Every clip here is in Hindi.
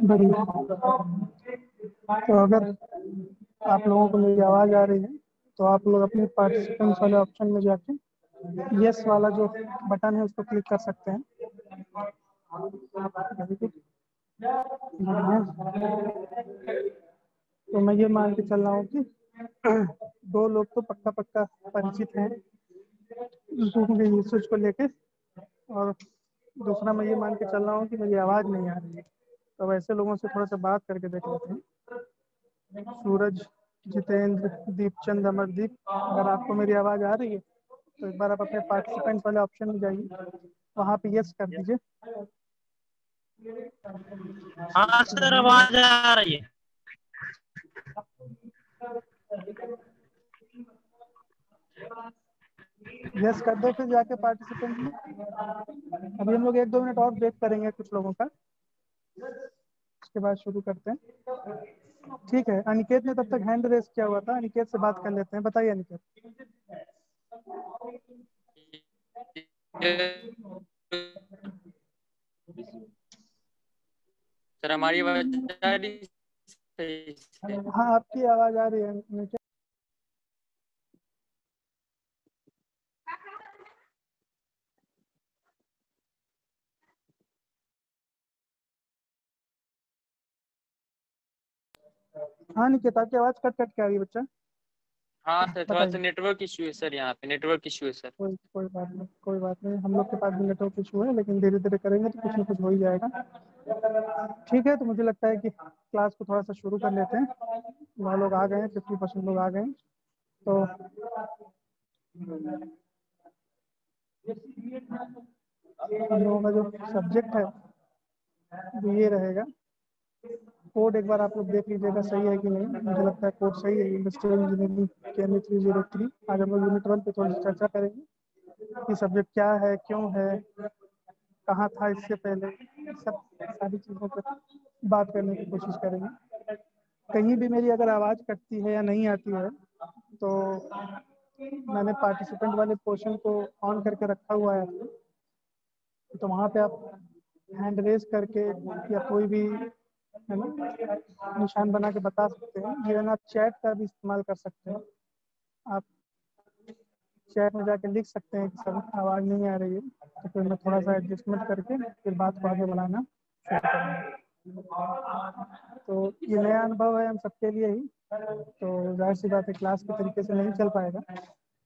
बढ़िया। तो अगर आप लोगों को मेरी आवाज़ आ रही है तो आप लोग अपने पार्टिसिपेंट्स वाले ऑप्शन में जाके यस वाला जो बटन है उसको क्लिक कर सकते हैं। तो मैं ये मान के चल रहा हूँ कि दो लोग तो पक्का पक्का परिचित हैं जूम के यूसेज को लेके, और दूसरा मैं ये मान के चल रहा हूँ कि मेरी आवाज़ नहीं आ रही है। तो ऐसे लोगों से थोड़ा सा बात करके देख लेते हैं। सूरज, जितेंद्र, दीपचंद, अमरदीप, अगर आपको मेरी आवाज़ आ रही है तो एक बार आप अपने पार्टिसिपेंट्स वाले ऑप्शन में जाइए, वहाँ पे यस कर दीजिए। हाँ सर, आवाज आ रही है। यस कर दो फिर जाके पार्टिसिपेंट में। अभी हम लोग 1-2 मिनट और वेट करेंगे कुछ लोगों का, उसके बाद शुरू करते हैं। ठीक है, अनिकेत ने तब तक हैंड रेस किया हुआ था, अनिकेत से बात कर लेते हैं। बताइए अनिकेत। सर हमारी आवाज आ रही है? हाँ, आपकी आवाज़ आ रही है अनिकेत। हाँ निकेत, आपकी आवाज़ कट कट के आ रही है बच्चा। हाँ सर, थोड़ा सा बताइए। नेटवर्क इश्यू है सर, यहाँ पे नेटवर्क इश्यू है सर। कोई बात नहीं, कोई बात नहीं। हम लोग के पास भी नेटवर्क इशू है, लेकिन धीरे धीरे करेंगे तो कुछ ना कुछ हो ही जाएगा। ठीक है, तो मुझे लगता है कि क्लास को थोड़ा सा शुरू कर लेते हैं। वह लोग आ गए हैं, 50% लोग आ गए हैं। तो हम लोगों का जो सब्जेक्ट है वो ये रहेगा। कोड एक बार आप लोग देख लीजिएगा सही है कि नहीं। मुझे लगता है कोड सही है। इंडस्ट्रियल इंजीनियरिंग केमी 303। आज हम लोग यूनिट 1 पे थोड़ी सी चर्चा करेंगे कि सब्जेक्ट क्या है, क्यों है, कहाँ था इससे पहले, सब सारी चीज़ों पर बात करने की कोशिश करेंगे। कहीं भी मेरी अगर आवाज़ कटती है या नहीं आती है तो मैंने पार्टिसिपेंट वाले पोर्शन को ऑन करके रखा हुआ है, तो वहाँ पे आप हैंड रेज करके या कोई भी है ना निशान बना के बता सकते हैं। इवन आप चैट का भी इस्तेमाल कर सकते हैं। आप चैट में जाके लिख सकते हैं कि सर आवाज़ नहीं आ रही है, तो फिर मैं थोड़ा सा एडजस्टमेंट करके फिर बात को आगे बढ़ाना शुरू करूँगा। तो ये नया अनुभव है हम सबके लिए ही, तो जाहिर सी बात है क्लास के तरीके से नहीं चल पाएगा,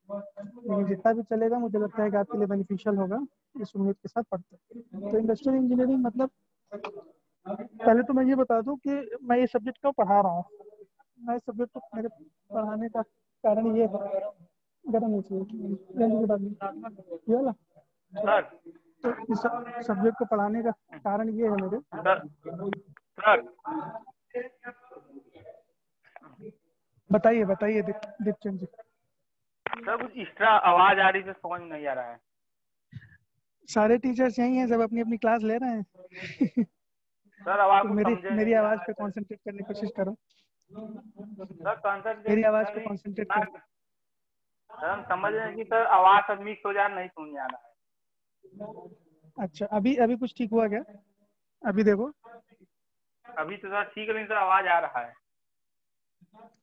लेकिन जितना भी चलेगा मुझे लगता है कि आपके लिए बेनिफिशियल होगा। इस उम्मीद के साथ पढ़ते हैं। तो इंडस्ट्रियल इंजीनियरिंग मतलब, पहले तो मैं ये बता दूं कि मैं ये सब्जेक्ट क्यों पढ़ा रहा हूँ। मैं इस सब्जेक्ट को मेरे पढ़ाने का कारण ये है, गर्म नहीं चाहिए की बात नहीं ये वाला। सर तो इस सब्जेक्ट को पढ़ाने का कारण ये है मेरे। सर सर बताइए बताइए दीपचंद जी। सर कुछ एक्स्ट्रा आवाज आ रही है, समझ नहीं आ रहा है। सारे टीचर्स यही हैं, सब अपनी अपनी क्लास ले रहे हैं। सर आवाज तो को मेरी समझे मेरी नहीं आ आवाज़ रहा है पे सर। कंसंट्रेट करने की कोशिश करो। सर कंसंट्रेट मेरी आवाज़ पे नहीं कंसंट्रेट ना, करो। सर हम समझ रहे हैं कि सर आवाज सब मिक्स हो जा रहा, नहीं समझ में आ रहा है। अच्छा, अभी अभी कुछ ठीक हुआ क्या? अभी देखो। अभी तो सर ठीक है, लेकिन सर आवाज आ रहा है।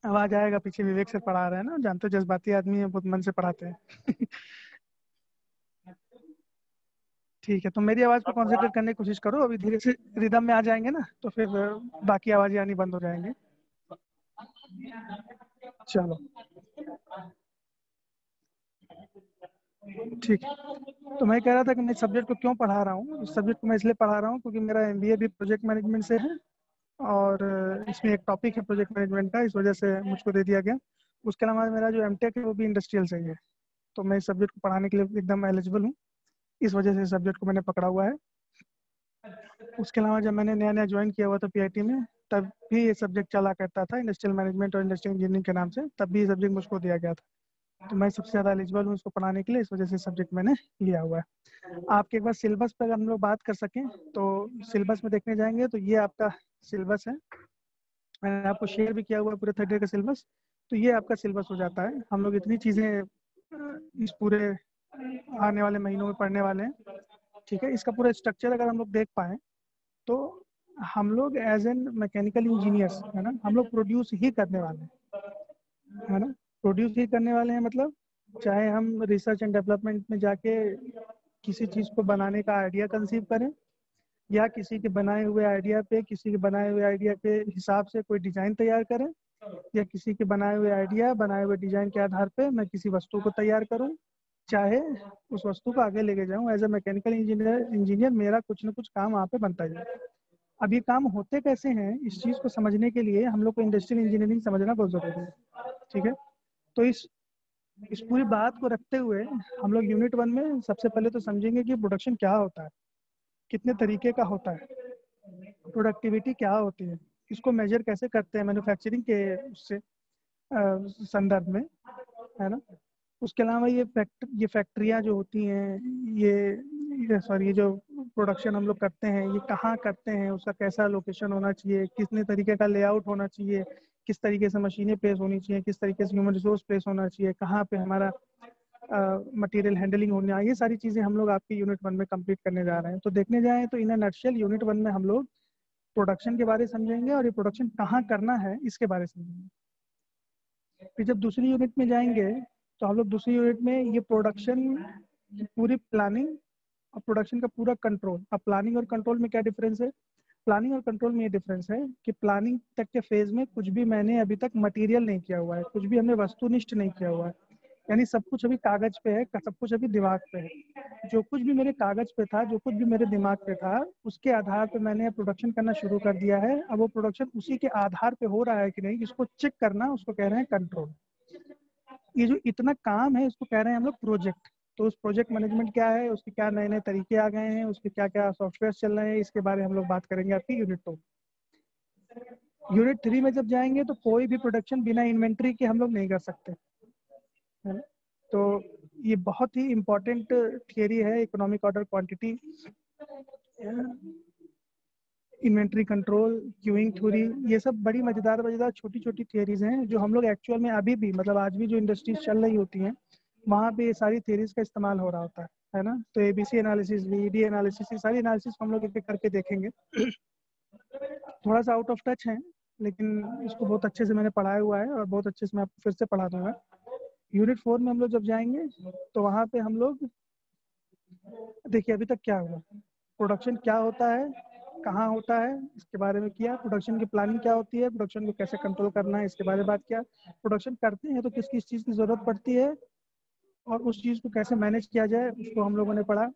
आवाज आएगा, पीछे विवेक सर पढ़ा रहे हैं ना, जानते हो जज्बाती आदमी है, बहुत मन से पढ़ाते हैं। ठीक है, तो मेरी आवाज़ पे अब थोड़ा कंसंट्रेट करने की कोशिश करो। अभी धीरे से रिदम में आ जाएंगे ना, तो फिर बाकी आवाज़ें आनी बंद हो जाएंगी। चलो ठीक है। तो मैं कह रहा था कि मैं सब्जेक्ट को क्यों पढ़ा रहा हूँ। इस सब्जेक्ट को मैं इसलिए पढ़ा रहा हूँ क्योंकि मेरा एमबीए भी प्रोजेक्ट मैनेजमेंट से है, और इसमें एक टॉपिक है प्रोजेक्ट मैनेजमेंट का, इस वजह से मुझको दे दिया गया। उसके अलावा मेरा जो एमटेक है वो भी इंडस्ट्रियल से ही है, तो मैं इस सब्जेक्ट को पढ़ाने के लिए एकदम एलिजिबल हूँ। इस वजह से सब्जेक्ट को मैंने पकड़ा हुआ है। उसके अलावा जब मैंने नया नया ज्वाइन किया हुआ था पीआईटी में, तब भी ये सब्जेक्ट चला करता था इंडस्ट्रियल मैनेजमेंट और इंडस्ट्रियल इंजीनियरिंग के नाम से, तब भी ये सब्जेक्ट मुझको दिया गया था। तो मैं सबसे ज़्यादा एलिजिबल हूँ इसको पढ़ाने के लिए, इस वजह से सब्जेक्ट मैंने लिया हुआ है। आपके एक बार सिलेबस पर अगर हम लोग बात कर सकें, तो सिलेबस में देखने जाएंगे तो ये आपका सिलेबस है। मैंने आपको शेयर भी किया हुआ है पूरे थर्ड ईयर का सिलेबस। तो ये आपका सिलेबस हो जाता है। हम लोग इतनी चीज़ें इस पूरे आने वाले महीनों में पढ़ने वाले हैं। ठीक है, इसका पूरा स्ट्रक्चर अगर हम लोग देख पाएँ तो हम लोग एज एन मैकेनिकल इंजीनियर्स है ना, हम लोग प्रोड्यूस ही करने वाले हैं, है ना। प्रोड्यूस ही करने वाले हैं मतलब चाहे हम रिसर्च एंड डेवलपमेंट में जाके किसी चीज़ को बनाने का आइडिया कंसीव करें, या किसी के बनाए हुए आइडिया पे, किसी के बनाए हुए आइडिया के हिसाब से कोई डिज़ाइन तैयार करें, या किसी के बनाए हुए आइडिया, बनाए हुए डिज़ाइन के आधार पे मैं किसी वस्तु को तैयार करूं, चाहे उस वस्तु को आगे लेके जाऊं। एज ए मैकेनिकल इंजीनियर मेरा कुछ ना कुछ काम वहाँ पे बनता जाए। अब ये काम होते कैसे हैं, इस चीज़ को समझने के लिए हम लोग को इंडस्ट्रियल इंजीनियरिंग समझना बहुत ज़रूरी है। ठीक है, तो इस पूरी बात को रखते हुए हम लोग यूनिट 1 में सबसे पहले तो समझेंगे कि प्रोडक्शन क्या होता है, कितने तरीके का होता है, प्रोडक्टिविटी क्या होती है, इसको मेजर कैसे करते हैं मैन्युफैक्चरिंग के उससे संदर्भ में, है ना। उसके अलावा ये फैक्ट्रियाँ जो होती हैं, ये जो प्रोडक्शन हम लोग करते हैं ये कहाँ करते हैं, उसका कैसा लोकेशन होना चाहिए, कितने तरीके का लेआउट होना चाहिए, किस तरीके से मशीनें प्लेस होनी चाहिए, किस तरीके से ह्यूमन रिसोर्स प्लेस होना चाहिए, कहाँ पे हमारा मटेरियल हैंडलिंग होना है, ये सारी चीज़ें हम लोग आपकी यूनिट 1 में कंप्लीट करने जा रहे हैं। तो देखने जाएँ तो इन अ नटशेल यूनिट 1 में हम लोग प्रोडक्शन के बारे में समझेंगे और ये प्रोडक्शन कहाँ करना है इसके बारे में समझेंगे। फिर जब दूसरी यूनिट में जाएंगे तो हम लोग दूसरी यूनिट में ये प्रोडक्शन की पूरी प्लानिंग और प्रोडक्शन का पूरा कंट्रोल। अब प्लानिंग और कंट्रोल में क्या डिफरेंस है? प्लानिंग और कंट्रोल में ये डिफरेंस है कि प्लानिंग तक के फेज में कुछ भी मैंने अभी तक मटेरियल नहीं किया हुआ है, कुछ भी हमने वस्तुनिष्ठ नहीं किया हुआ है, यानी सब कुछ अभी कागज पे है, सब कुछ अभी दिमाग पे है। जो कुछ भी मेरे कागज पे था, जो कुछ भी मेरे दिमाग पे था, उसके आधार पे मैंने प्रोडक्शन करना शुरू कर दिया है। अब वो प्रोडक्शन उसी के आधार पे हो रहा है कि नहीं, इसको चेक करना, उसको कह रहे हैं कंट्रोल। ये जो इतना काम है इसको कह रहे हैं हम लोग प्रोजेक्ट। तो उस प्रोजेक्ट मैनेजमेंट क्या है, उसके क्या नए नए तरीके आ गए हैं, उसके क्या क्या सॉफ्टवेयर चल रहे हैं, इसके बारे में हम लोग बात करेंगे आपकी यूनिट 2। यूनिट 3 में जब जाएंगे तो कोई भी प्रोडक्शन बिना इन्वेंट्री के हम लोग नहीं कर सकते, है ना। तो ये बहुत ही इम्पोर्टेंट थियरी है, economic order quantity, inventory control, queuing theory, ये सब बड़ी मजेदार छोटी छोटी थियरीज हैं जो हम लोग एक्चुअल में अभी भी, मतलब आज भी जो इंडस्ट्रीज चल रही होती हैं वहाँ पे ये सारी थियरीज का इस्तेमाल हो रहा होता है ना। तो एबीसी एनालिसिस, वीडी एनालिसिस, ये सारी एनालिसिस हम लोग एक एक करके देखेंगे। थोड़ा सा आउट ऑफ टच है लेकिन इसको बहुत अच्छे से मैंने पढ़ाया हुआ है और बहुत अच्छे से मैं आपको फिर से पढ़ा दूंगा। यूनिट 4 में हम लोग जब जाएंगे तो वहाँ पे हम लोग देखिए अभी तक क्या हुआ, प्रोडक्शन क्या होता है, कहाँ होता है, इसके बारे में किया। प्रोडक्शन की प्लानिंग क्या होती है, प्रोडक्शन को कैसे कंट्रोल करना है, इसके बारे में बात किया। प्रोडक्शन करते हैं तो किस किस चीज़ की ज़रूरत पड़ती है और उस चीज़ को कैसे मैनेज किया जाए उसको हम लोगों ने पढ़ा।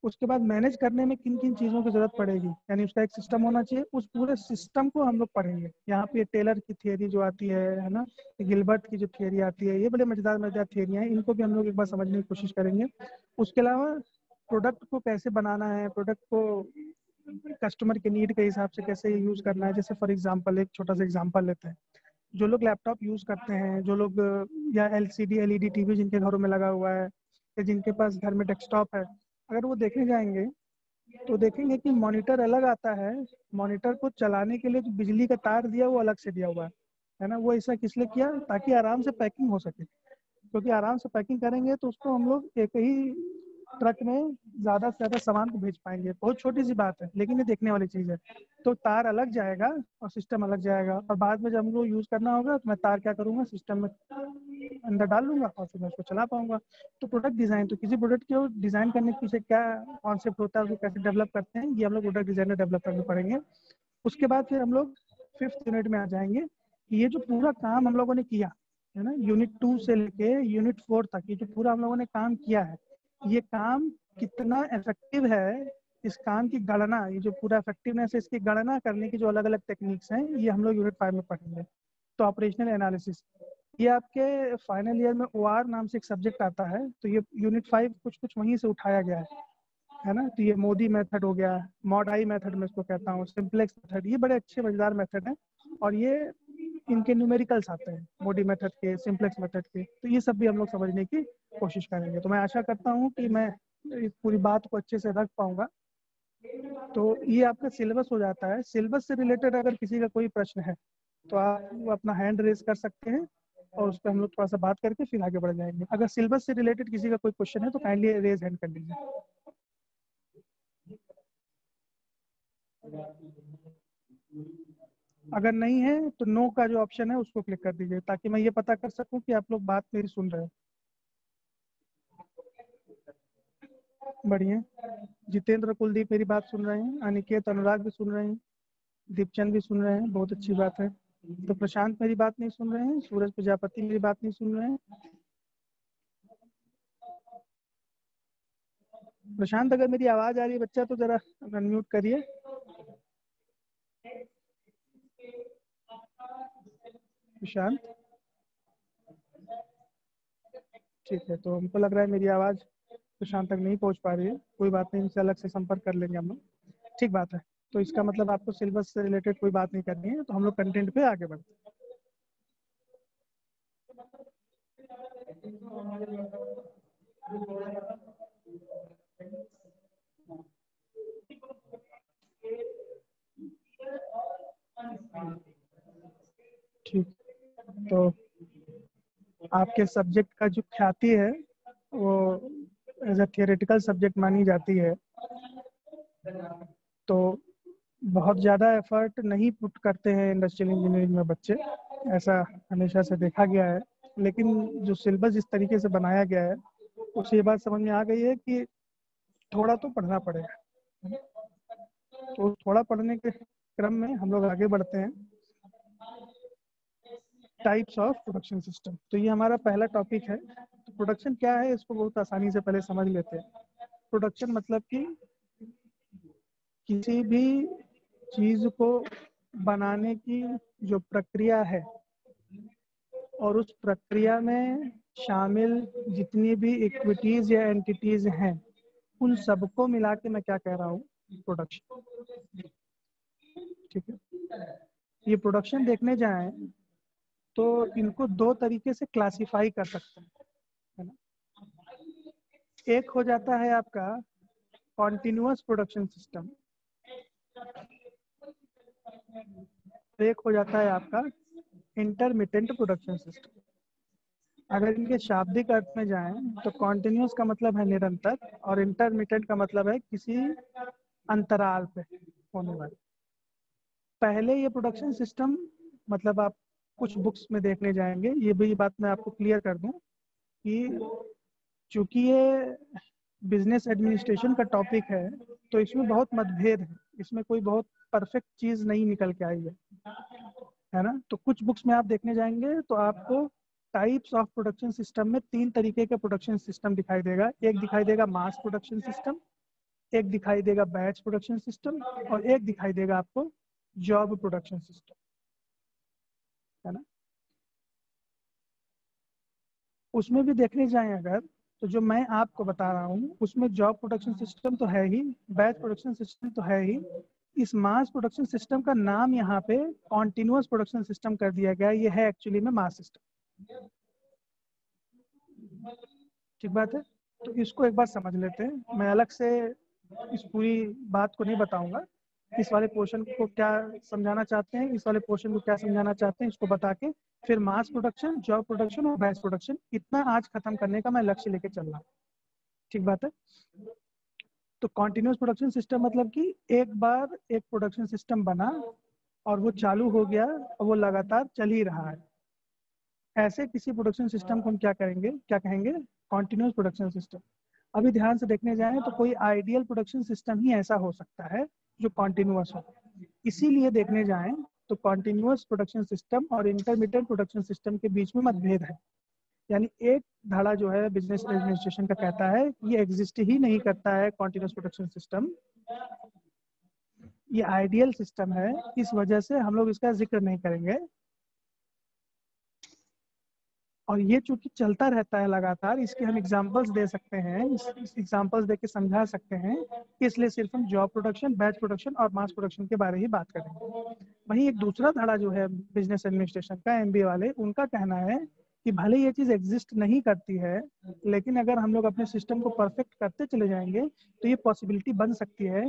उसके बाद मैनेज करने में किन किन चीज़ों की ज़रूरत पड़ेगी, यानी उसका एक सिस्टम होना चाहिए, उस पूरे सिस्टम को हम लोग पढ़ेंगे। यहाँ पे टेलर की थियरी जो आती है ना, गिलबर्ट की जो थियरी आती है, ये बड़े मजेदार थियरियाँ हैं, इनको भी हम लोग एक बार समझने की कोशिश करेंगे। उसके अलावा प्रोडक्ट को कैसे बनाना है, प्रोडक्ट को कस्टमर के नीड के हिसाब से कैसे यूज़ करना है। जैसे फॉर एग्जांपल एक छोटा सा एग्जांपल लेते हैं, जो लोग लैपटॉप यूज़ करते हैं, जो लोग या एलसीडी एलईडी टीवी जिनके घरों में लगा हुआ है, या जिनके पास घर में डेस्कटॉप है, अगर वो देखने जाएंगे तो देखेंगे कि मॉनिटर अलग आता है। मॉनिटर को चलाने के लिए जो बिजली का तार दिया वो अलग से दिया हुआ है ना। वो ऐसा किस लिए किया, ताकि आराम से पैकिंग हो सके, क्योंकि आराम से पैकिंग करेंगे तो उसको हम लोग एक ही ट्रक में ज़्यादा से ज़्यादा सामान को भेज पाएंगे। बहुत छोटी सी बात है लेकिन ये देखने वाली चीज़ है। तो तार अलग जाएगा और सिस्टम अलग जाएगा, और बाद में जब हमको यूज़ करना होगा तो मैं तार क्या करूँगा, सिस्टम में अंदर डाल लूँगा और फिर मैं उसको चला पाऊँगा। तो प्रोडक्ट डिज़ाइन, तो किसी प्रोडक्ट को डिज़ाइन करने के पीछे क्या कॉन्सेप्ट होता है, उसको कैसे डेवलप करते हैं, ये हम लोग प्रोडक्ट डिज़ाइनर डेवलप करके पढ़ेंगे। उसके बाद फिर हम लोग 5th यूनिट में आ जाएंगे कि ये जो पूरा काम हम लोगों ने किया है ना, यूनिट 2 से लेके यूनिट 4 तक, ये जो पूरा हम लोगों ने काम किया है, ये काम कितना इफेक्टिव है, इस काम की गणना, ये जो पूरा इफेक्टिवनेस है इसकी गणना करने की जो अलग अलग टेक्निक्स हैं, ये हम लोग यूनिट 5 में पढ़ेंगे। तो ऑपरेशनल एनालिसिस, ये आपके फाइनल ईयर में ओआर नाम से एक सब्जेक्ट आता है, तो ये यूनिट 5 कुछ कुछ वहीं से उठाया गया है ना। तो ये मोदी मेथड हो गया, मॉड-आई मेथड में इसको कहता हूँ, सिंप्लेक्स मेथड, ये बड़े अच्छे मजेदार मेथड हैं और ये इनके न्यूमेरिकल्स आते हैं, मोडी मेथड के, सिंप्लेक्स मेथड के। तो ये सब भी हम लोग समझने की कोशिश करेंगे। तो मैं आशा करता हूँ कि मैं इस पूरी बात को अच्छे से रख पाऊंगा। तो ये आपका सिलेबस हो जाता है। सिलेबस से रिलेटेड अगर किसी का कोई प्रश्न है तो आप अपना हैंड रेज कर सकते हैं और उस पर हम लोग थोड़ा सा बात करके फिर आगे बढ़ जाएंगे। अगर सिलेबस से रिलेटेड किसी का कोई क्वेश्चन है तो काइंडली रेज हैंड कर लीजिए। अगर नहीं है तो नो का जो ऑप्शन है उसको क्लिक कर दीजिए, ताकि मैं ये पता कर सकूं कि आप लोग बात मेरी सुन रहे हैं। बढ़िया। जितेंद्र कुलदीप मेरी बात सुन रहे हैं, अनिकेत अनुराग भी सुन रहे हैं, दीपचंद भी सुन रहे हैं, बहुत अच्छी बात है। तो प्रशांत मेरी बात नहीं सुन रहे हैं, सूरज प्रजापति मेरी बात नहीं सुन रहे हैं। प्रशांत अगर मेरी आवाज आ रही है बच्चा तो जरा अनम्यूट करिए। प्रशांत ठीक है, तो हमको लग रहा है मेरी आवाज प्रशांत तक नहीं पहुंच पा रही है। कोई बात नहीं, इनसे अलग से संपर्क कर लेंगे हम लोग। ठीक बात है। तो इसका मतलब आपको सिलेबस से रिलेटेड कोई बात नहीं करनी है, तो हम लोग कंटेंट पे आगे बढ़ते हैं। ठीक, तो आपके सब्जेक्ट का जो ख्याति है वो एज अ थियोरेटिकल सब्जेक्ट मानी जाती है, तो बहुत ज़्यादा एफर्ट नहीं पुट करते हैं इंडस्ट्रियल इंजीनियरिंग में बच्चे, ऐसा हमेशा से देखा गया है। लेकिन जो सिलेबस जिस तरीके से बनाया गया है उससे ये बात समझ में आ गई है कि थोड़ा तो पढ़ना पड़ेगा। तो थोड़ा पढ़ने के क्रम में हम लोग आगे बढ़ते हैं। टाइप्स ऑफ प्रोडक्शन सिस्टम, तो ये हमारा पहला टॉपिक है। तो प्रोडक्शन क्या है इसको बहुत आसानी से पहले समझ लेते हैं। प्रोडक्शन मतलब कि किसी भी चीज को बनाने की जो प्रक्रिया है और उस प्रक्रिया में शामिल जितनी भी इक्विटीज या एंटिटीज हैं उन सबको मिला के मैं क्या कह रहा हूँ, प्रोडक्शन। ठीक है, ये प्रोडक्शन देखने जाएं तो इनको दो तरीके से क्लासिफाई कर सकते हैं, है ना। एक हो जाता है आपका कॉन्टिन्यूअस प्रोडक्शन सिस्टम, एक हो जाता है आपका इंटरमिटेंट प्रोडक्शन सिस्टम। अगर इनके शाब्दिक अर्थ में जाएं तो कॉन्टिन्यूअस का मतलब है निरंतर और इंटरमिटेंट का मतलब है किसी अंतराल पे होने वाले। पहले ये प्रोडक्शन सिस्टम मतलब आप कुछ बुक्स में देखने जाएंगे, ये भी बात मैं आपको क्लियर कर दूं कि चूंकि ये बिजनेस एडमिनिस्ट्रेशन का टॉपिक है तो इसमें बहुत मतभेद है, इसमें कोई बहुत परफेक्ट चीज नहीं निकल के आई है ना। तो कुछ बुक्स में आप देखने जाएंगे तो आपको टाइप्स ऑफ प्रोडक्शन सिस्टम में तीन तरीके के प्रोडक्शन सिस्टम दिखाई देगा। एक दिखाई देगा मास प्रोडक्शन सिस्टम, एक दिखाई देगा बैच प्रोडक्शन सिस्टम और एक दिखाई देगा आपको जॉब प्रोडक्शन सिस्टम, है ना। उसमें भी देखने जाएं अगर तो जो मैं आपको बता रहा हूँ उसमें जॉब प्रोडक्शन सिस्टम तो है ही, बैच प्रोडक्शन सिस्टम तो है ही। इस मास प्रोडक्शन सिस्टम का नाम यहाँ पे कॉन्टिन्यूअस प्रोडक्शन सिस्टम कर दिया गया, ये है एक्चुअली में मास सिस्टम। ठीक बात है, तो इसको एक बार समझ लेते हैं। मैं अलग से इस पूरी बात को नहीं बताऊंगा, इस वाले पोर्शन को क्या समझाना चाहते हैं, इस वाले पोर्शन को क्या समझाना चाहते हैं, इसको बता के फिर मास प्रोडक्शन, जॉब प्रोडक्शन और बैच प्रोडक्शन इतना आज खत्म करने का मैं लक्ष्य लेके चल रहा हूँ। ठीक बात है। तो कॉन्टिन्यूअस प्रोडक्शन सिस्टम मतलब कि एक बार एक प्रोडक्शन सिस्टम बना और वो चालू हो गया और वो लगातार चल ही रहा है, ऐसे किसी प्रोडक्शन सिस्टम को हम क्या करेंगे, क्या कहेंगे, कॉन्टिन्यूअस प्रोडक्शन सिस्टम। अभी ध्यान से देखने जाएं तो कोई आइडियल प्रोडक्शन सिस्टम ही ऐसा हो सकता है जो कॉन्टिन्यूअस हो। इसीलिए देखने जाएं तो कॉन्टिन्यूअस प्रोडक्शन सिस्टम और इंटरमीडिएट प्रोडक्शन सिस्टम के बीच में मतभेद है। यानी एक धारा जो है बिजनेस एडमिनिस्ट्रेशन का कहता है ये एग्जिस्ट ही नहीं करता है कॉन्टिन्यूअस प्रोडक्शन सिस्टम, ये आइडियल सिस्टम है, इस वजह से हम लोग इसका जिक्र नहीं करेंगे। और ये चूंकि चलता रहता है लगातार, इसके हम एग्जांपल्स दे सकते हैं, इस एग्जांपल्स दे के समझा सकते हैं, इसलिए सिर्फ हम जॉब प्रोडक्शन, बैच प्रोडक्शन और मास प्रोडक्शन के बारे ही बात करेंगे। वहीं एक दूसरा धारा जो है बिजनेस एडमिनिस्ट्रेशन का, एमबीए वाले, उनका कहना है कि भले ये चीज़ एग्जिस्ट नहीं करती है लेकिन अगर हम लोग अपने सिस्टम को परफेक्ट करते चले जाएंगे तो ये पॉसिबिलिटी बन सकती है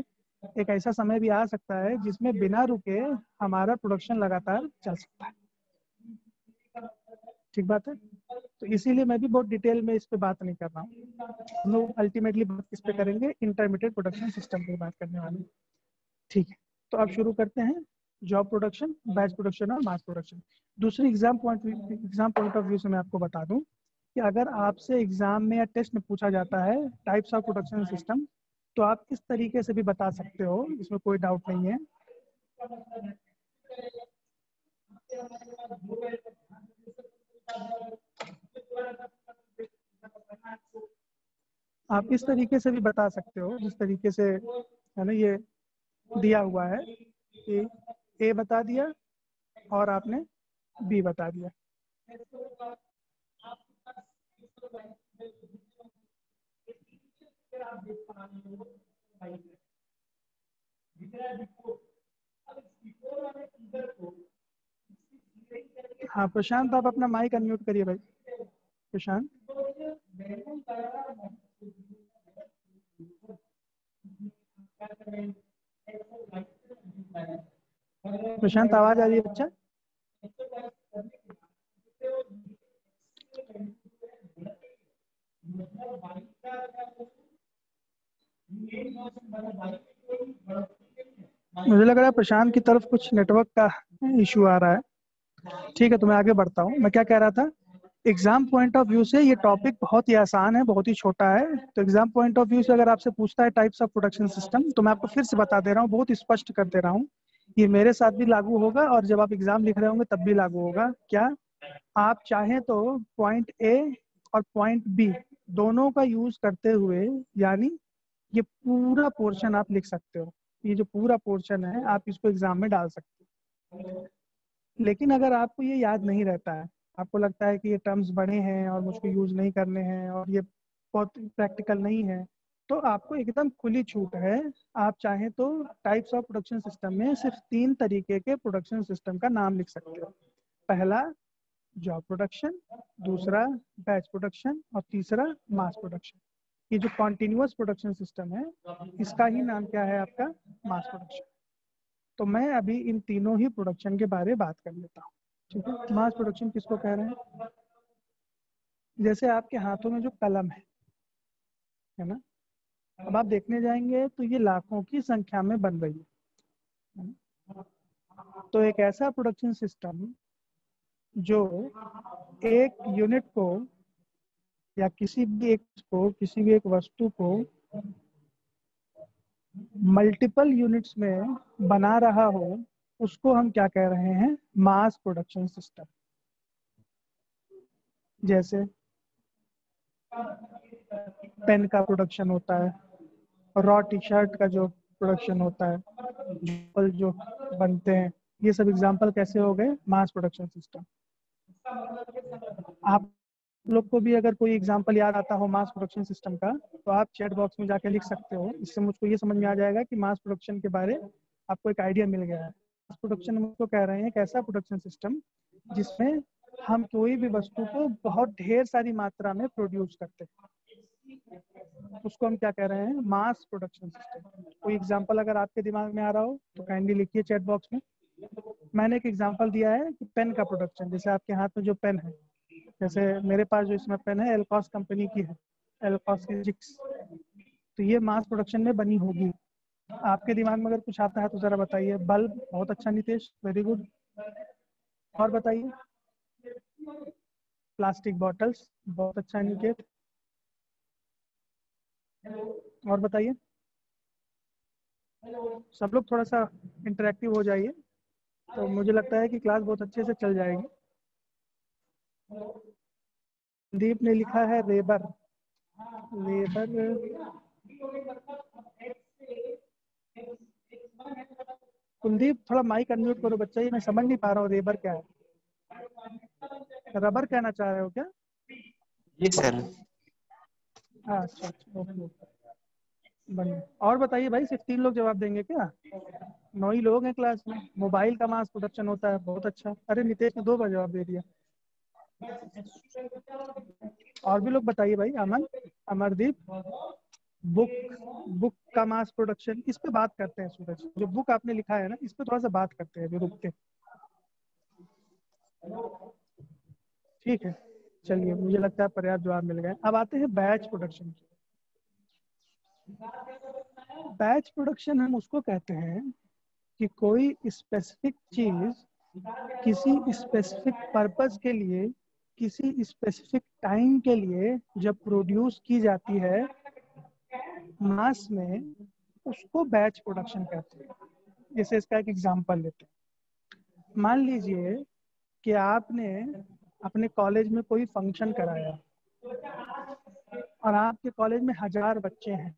एक ऐसा समय भी आ सकता है जिसमें बिना रुके हमारा प्रोडक्शन लगातार चल सकता है। ठीक बात है। तो इसीलिए मैं भी बहुत डिटेल में इस पे बात नहीं कर रहा हूँ। हम लोग अल्टीमेटली बात किस पे करेंगे, इंटरमीडिएट प्रोडक्शन सिस्टम पे बात करने वाले हैं। ठीक है, तो अब शुरू करते हैं। जॉब प्रोडक्शन, बैच प्रोडक्शन और मास प्रोडक्शन। दूसरी एग्जाम पॉइंट ऑफ व्यू से मैं आपको बता दूं कि अगर आपसे एग्जाम में या टेस्ट में पूछा जाता है टाइप्स ऑफ प्रोडक्शन सिस्टम, तो आप इस तरीके से भी बता सकते हो, इसमें कोई डाउट नहीं है। आप इस तरीके से भी बता सकते हो, जिस तरीके से है ना ये दिया हुआ है कि ए बता दिया और आपने बी बता दिया। हाँ प्रशांत, आप अपना माइक अनम्यूट करिए भाई। प्रशांत, प्रशांत आवाज आ रही है बच्चा? मुझे लग रहा है प्रशांत की तरफ कुछ नेटवर्क का इशू आ रहा है। ठीक है, तो मैं आगे बढ़ता हूँ। मैं क्या कह रहा था, एग्जाम पॉइंट ऑफ व्यू से ये टॉपिक बहुत ही आसान है, बहुत ही छोटा है। तो एग्जाम पॉइंट ऑफ व्यू से अगर आपसे पूछता है टाइप्स ऑफ प्रोडक्शन सिस्टम, तो मैं आपको फिर से बता दे रहा हूँ, बहुत स्पष्ट कर दे रहा हूँ। ये मेरे साथ भी लागू होगा और जब आप एग्जाम लिख रहे होंगे तब भी लागू होगा। क्या आप चाहें तो पॉइंट ए और पॉइंट बी दोनों का यूज करते हुए, यानी ये पूरा पोर्शन आप लिख सकते हो। ये जो पूरा पोर्शन है आप इसको एग्जाम में डाल सकते हो। लेकिन अगर आपको ये याद नहीं रहता है, आपको लगता है कि ये टर्म्स बड़े हैं और मुझको यूज नहीं करने हैं और ये बहुत प्रैक्टिकल नहीं है, तो आपको एकदम खुली छूट है। आप चाहें तो टाइप्स ऑफ प्रोडक्शन सिस्टम में सिर्फ 3 तरीके के प्रोडक्शन सिस्टम का नाम लिख सकते हो। पहला जॉब प्रोडक्शन, दूसरा बैच प्रोडक्शन और तीसरा मास प्रोडक्शन। ये जो कॉन्टिन्यूअस प्रोडक्शन सिस्टम है, इसका ही नाम क्या है आपका, मास प्रोडक्शन। तो मैं अभी इन तीनों ही प्रोडक्शन के बारे में बात कर लेता हूँ। ठीक है, मास प्रोडक्शन किसको कह रहे हैं? जैसे आपके हाथों में जो कलम है ना, अब आप देखने जाएंगे तो ये लाखों की संख्या में बन रही है। तो एक ऐसा प्रोडक्शन सिस्टम जो एक यूनिट को या किसी भी एक वस्तु को मल्टीपल यूनिट्स में बना रहा हो, उसको हम क्या कह रहे हैं, मास प्रोडक्शन सिस्टम। जैसे पेन का प्रोडक्शन होता है, रॉ टी शर्ट का जो प्रोडक्शन होता है, जो बनते हैं, ये सब एग्जांपल कैसे हो गए, मास प्रोडक्शन सिस्टम। आप लोग को भी अगर कोई एग्जांपल याद आता हो मास प्रोडक्शन सिस्टम का, तो आप चैट बॉक्स में जाके लिख सकते हो। इससे मुझको ये समझ में आ जाएगा कि मास प्रोडक्शन के बारे आपको एक आइडिया मिल गया है। मास प्रोडक्शन मुझको कह रहे हैं एक ऐसा प्रोडक्शन सिस्टम जिसमें हम कोई भी वस्तु को बहुत ढेर सारी मात्रा में प्रोड्यूस करते हैं, उसको हम क्या कह रहे हैं, मास प्रोडक्शन सिस्टम। कोई एग्जांपल अगर आपके दिमाग में आ रहा हो तो काइंडली लिखिए चैट बॉक्स में। मैंने एक एग्जांपल दिया है कि पेन का प्रोडक्शन, जैसे आपके हाथ में जो पेन है, जैसे मेरे पास जो इसमें पेन है एल्कॉस कंपनी की है, एल्कॉस की जिक्स, तो ये मास प्रोडक्शन में बनी होगी। आपके दिमाग में अगर कुछ आता है तो जरा बताइए। बल्ब, बहुत अच्छा नितेश, वेरी गुड। और बताइए। प्लास्टिक बॉटल्स, बहुत अच्छा निकेत। और बताइए। सब लोग थोड़ा सा इंटरेक्टिव हो जाइए, तो मुझे लगता है कि क्लास बहुत अच्छे से चल जाएगी। दीप ने लिखा है रेबर। रेबर, कुलदीप थोड़ा माइक अनम्यूट करो बच्चा, ये मैं समझ नहीं पा रहा हूँ रेबर क्या है। रबर कहना चाह रहे हो क्या? जी सर। अच्छा अच्छा, ओके बढ़िया। और बताइए भाई, सिर्फ 3 लोग जवाब देंगे क्या? 9 ही लोग हैं क्लास में। मोबाइल का मास प्रोडक्शन होता है, बहुत अच्छा। अरे नितेश ने 2 बार जवाब दे दिया। और भी लोग बताइए भाई, अमन, अमरदीप, बुक बुक का मास प्रोडक्शन, इस पे बात करते हैं सूरज। जो बुक आपने लिखा है ना, इस पे थोड़ा सा बात करते हैं, जो रुक के। ठीक है, चलिए, मुझे लगता है पर्याप्त जवाब मिल गए। अब आते हैं बैच प्रोडक्शन की। बैच प्रोडक्शन हम उसको कहते हैं कि कोई स्पेसिफिक चीज किसी स्पेसिफिक पर्पस के लिए, किसी स्पेसिफिक टाइम के लिए जब प्रोड्यूस की जाती है मास में, उसको बैच प्रोडक्शन कहते हैं। जैसे इसका एक एग्जांपल लेते हैं। मान लीजिए कि आपने अपने कॉलेज में कोई फंक्शन कराया और आपके कॉलेज में 1000 बच्चे हैं।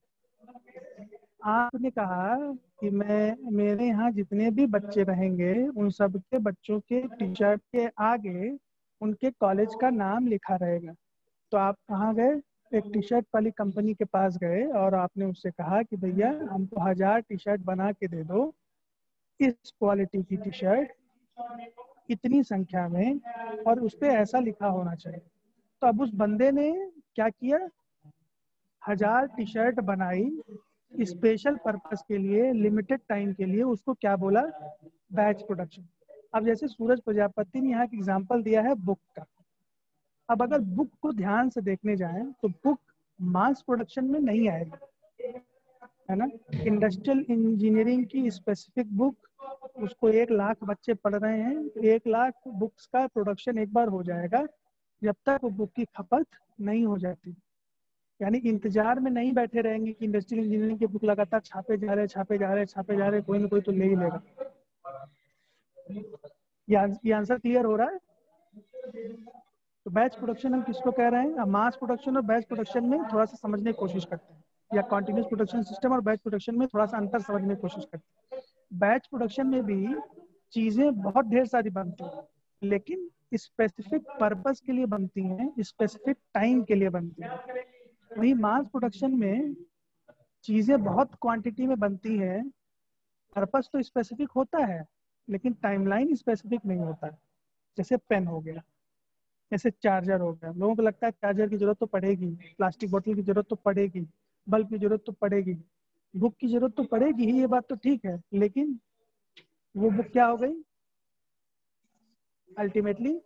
आपने कहा कि मैं, मेरे यहाँ जितने भी बच्चे रहेंगे उन सब के बच्चों के टी शर्ट के आगे उनके कॉलेज का नाम लिखा रहेगा। तो आप कहाँ गए? एक टी शर्ट वाली कंपनी के पास गए और आपने उससे कहा कि भैया हमको 1000 टी शर्ट बना के दे दो, इस क्वालिटी की टी शर्ट, इतनी संख्या में, और उस पर ऐसा लिखा होना चाहिए। तो अब उस बंदे ने क्या किया? 1000 टी शर्ट बनाई, स्पेशल पर्पस के लिए, लिमिटेड टाइम के लिए। उसको क्या बोला? Batch production. अब जैसे सूरज प्रजापति ने यहाँ एक एग्जांपल दिया है बुक का। अब अगर बुक को ध्यान से देखने जाएं तो बुक मास प्रोडक्शन में नहीं आएगी, है ना। इंडस्ट्रियल इंजीनियरिंग की स्पेसिफिक बुक, उसको 1 लाख बच्चे पढ़ रहे हैं, 1 लाख बुक्स का प्रोडक्शन एक बार हो जाएगा, जब तक वो बुक की खपत नहीं हो जाती। यानी इंतजार में नहीं बैठे रहेंगे कि इंडस्ट्रियल इंजीनियरिंग की बुक लगातार छापे जा रहे, छापे जा रहे, छापे जा रहे, कोई ना कोई तो ले ही लेगा। ये आंसर क्लियर हो रहा है? तो बैच प्रोडक्शन हम किसको कह रहे हैं? अब मास प्रोडक्शन और बैच प्रोडक्शन में थोड़ा सा समझने की कोशिश करते हैं, या कॉन्टिन्यूस प्रोडक्शन सिस्टम और बैच प्रोडक्शन में थोड़ा सा अंतर समझने की कोशिश करते हैं। बैच प्रोडक्शन में भी चीजें बहुत ढेर सारी बनती हैं, लेकिन स्पेसिफिक पर्पस के लिए बनती हैं, स्पेसिफिक टाइम के लिए बनती हैं। वही मास प्रोडक्शन में चीजें बहुत क्वांटिटी में बनती है, पर्पस तो स्पेसिफिक होता है लेकिन टाइमलाइन स्पेसिफिक नहीं होता है। जैसे पेन हो गया, जैसे चार्जर हो गया। लोगों को लगता है चार्जर की जरूरत तो पड़ेगी, प्लास्टिक बोतल की जरूरत तो पड़ेगी, बल्ब की जरूरत तो पड़ेगी, बुक की जरूरत तो पड़ेगी ही, ये बात तो ठीक है, लेकिन वो बुक क्या हो गई? अल्टीमेटली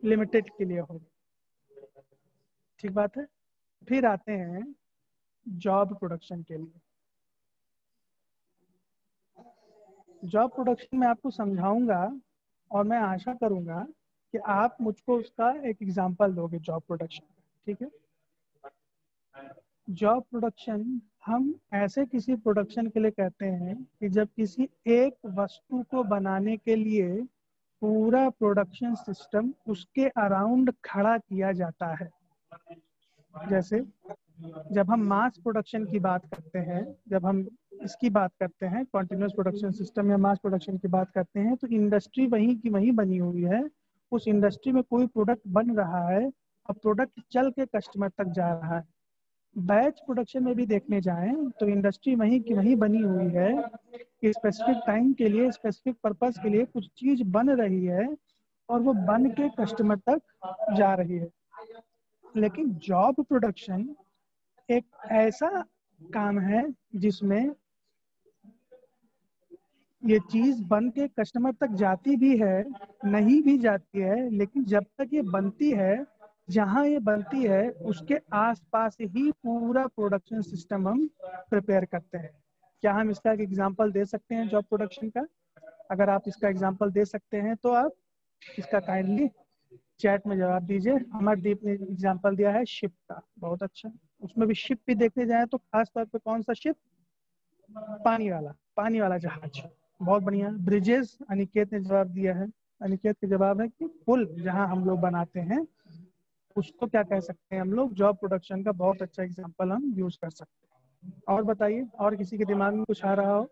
लिमिटेड के लिए हो गई। ठीक बात है। फिर आते हैं जॉब प्रोडक्शन के लिए। जॉब प्रोडक्शन में आपको समझाऊंगा और मैं आशा करूंगा कि आप मुझको उसका एक एग्जांपल दोगे जॉब प्रोडक्शन का। ठीक है। जॉब प्रोडक्शन हम ऐसे किसी प्रोडक्शन के लिए कहते हैं कि जब किसी एक वस्तु को बनाने के लिए पूरा प्रोडक्शन सिस्टम उसके अराउंड खड़ा किया जाता है। जैसे जब हम मास प्रोडक्शन की बात करते हैं, जब हम इसकी बात करते हैं, कॉन्टिन्यूस प्रोडक्शन सिस्टम या मास प्रोडक्शन की बात करते हैं, तो इंडस्ट्री वहीं की वहीं बनी हुई है। उस इंडस्ट्री में कोई प्रोडक्ट बन रहा है और प्रोडक्ट चल के कस्टमर तक जा रहा है। बैच प्रोडक्शन में भी देखने जाएं तो इंडस्ट्री वहीं की वहीं बनी हुई है, स्पेसिफिक टाइम के लिए, स्पेसिफिक पर्पस के लिए कुछ चीज बन रही है और वो बन के कस्टमर तक जा रही है। लेकिन जॉब प्रोडक्शन एक ऐसा काम है जिसमें ये चीज बन के कस्टमर तक जाती भी है, नहीं भी जाती है, लेकिन जब तक ये बनती है, जहां ये बनती है उसके आसपास ही पूरा प्रोडक्शन सिस्टम हम प्रिपेयर करते हैं। क्या हम इसका एक एग्जांपल दे सकते हैं जॉब प्रोडक्शन का? अगर आप इसका एग्जांपल दे सकते हैं तो आप इसका काइंडली चैट में जवाब दीजिए। अमरदीप ने एग्जांपल दिया है शिप का, बहुत अच्छा। उसमें भी शिप भी देखने जाए तो खास तौर पे कौन सा शिप? पानी वाला जहाज। बहुत बढ़िया। ब्रिजेस, अनिकेत ने जवाब दिया है। अनिकेत का जवाब है कि पुल जहां हम लोग बनाते हैं उसको क्या कह सकते हैं हम लोग? जॉब प्रोडक्शन का बहुत अच्छा एग्जांपल हम यूज कर सकते हैं। और बताइए, और किसी के दिमाग में कुछ आ रहा हो?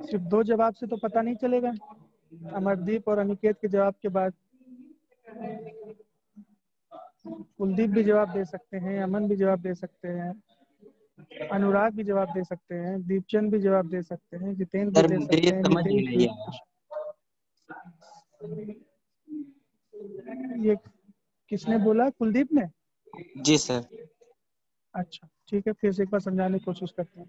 सिर्फ 2 जवाब से तो पता नहीं चलेगा। अमरदीप और अनिकेत के जवाब के बाद कुलदीप भी जवाब दे सकते हैं, अमन भी जवाब दे सकते हैं, अनुराग भी जवाब दे सकते हैं, दीपचंद भी जवाब दे सकते हैं, जितेंद्र भी सर दे मुझे ये सकते हैं, समझ में नितेश भी। नहीं आया। ये किसने बोला, कुलदीप ने? जी सर। अच्छा ठीक है, फिर से एक बार समझाने की कोशिश करते हैं।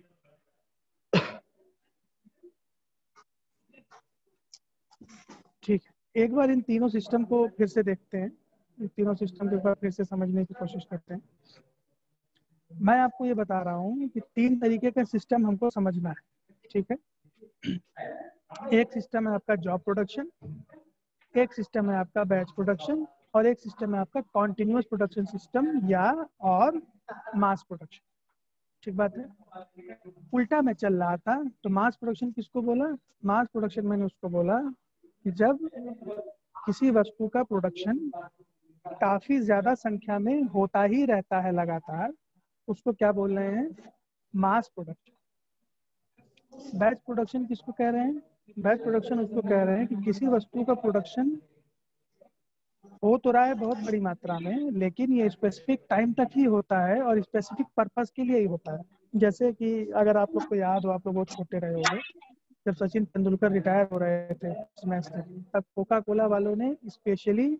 ठीक है, एक बार इन तीनों सिस्टम को फिर से देखते हैं, इन तीनों सिस्टम को एक बार फिर से समझने की कोशिश करते हैं। मैं आपको ये बता रहा हूँ कि 3 तरीके का सिस्टम हमको समझना है, ठीक है। एक सिस्टम है आपका जॉब प्रोडक्शन, एक सिस्टम है आपका बैच प्रोडक्शन, और एक सिस्टम है आपका कॉन्टिन्यूअस प्रोडक्शन सिस्टम या और मास प्रोडक्शन। ठीक बात है। उल्टा मैं चल रहा था, तो मास प्रोडक्शन किसको बोला? मास प्रोडक्शन मैंने उसको बोला कि जब किसी वस्तु का प्रोडक्शन काफी ज्यादा संख्या में होता ही रहता है लगातार, उसको क्या बोल रहे हैं? Mass production. बैच प्रोडक्शन किसको कह रहे हैं? बैच प्रोडक्शन उसको कह रहे हैं कि किसी वस्तु का प्रोडक्शन हो तो रहा है बहुत बड़ी मात्रा में, लेकिन ये स्पेसिफिक टाइम तक ही होता है और स्पेसिफिक पर्पस के लिए ही होता है। जैसे कि अगर आप लोग को याद हो, आप लोग बहुत छोटे रहे होंगे, जब सचिन तेंदुलकर रिटायर हो रहे थे इस मैच से, तब कोका कोला वालों ने स्पेशली